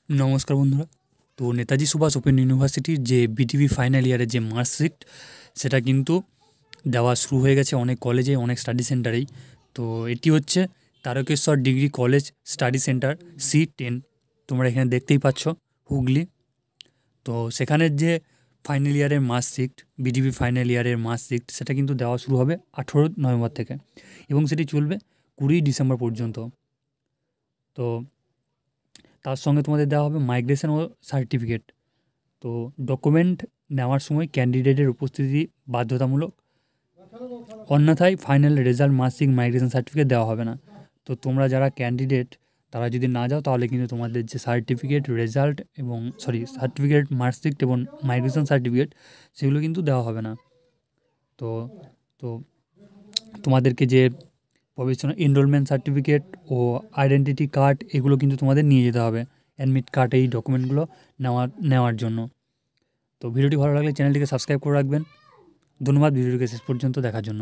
নমস্কার বন্ধুরা। তো নেতাজি সুভাষ ওপেন ইউনিভার্সিটির যে বিটিভি ফাইনাল ইয়ারের যে মার্কশিট সেটা কিন্তু দেওয়া শুরু হয়ে গেছে অনেক কলেজে, অনেক স্টাডি সেন্টারেই। তো এটি হচ্ছে Tarakeswar degree college study centre C10, তোমরা এখানে দেখতেই পাচ্ছ, হুগলি। তো সেখানের যে ফাইনাল ইয়ারের মার্কশিট, বিটিভি ফাইনাল ইয়ারের মার্কশিট, সেটা কিন্তু দেওয়া শুরু হবে 18 নভেম্বর থেকে এবং সেটি চলবে 20 ডিসেম্বর পর্যন্ত। তো তার সঙ্গে তোমাদের দেওয়া হবে মাইগ্রেশন ও সার্টিফিকেট। তো ডকুমেন্ট নেওয়ার সময় ক্যান্ডিডেটের উপস্থিতি বাধ্যতামূলক, অন্যথায় final result marksheet migration certificate দেওয়া হবে না। তো তোমরা যারা ক্যান্ডিডেট তারা যদি না যাও তাহলে কিন্তু তোমাদের যে সার্টিফিকেট, রেজাল্ট এবং সার্টিফিকেট, মার্কশিট এবং মাইগ্রেশন সার্টিফিকেট সেগুলো কিন্তু দেওয়া হবে না। তো তো তোমাদেরকে যে প্রভিশনাল এনরোলমেন্ট সার্টিফিকেট ও আইডেন্টিটি কার্ড এগুলো কিন্তু তোমাদের নিয়ে যেতে হবে, অ্যাডমিট কার্ড, এই ডকুমেন্টগুলো নেওয়ার জন্য। তো ভিডিওটি ভালো লাগলে চ্যানেলটিকে সাবস্ক্রাইব করে রাখবেন। ধন্যবাদ ভিডিওটিকে শেষ পর্যন্ত দেখার জন্য।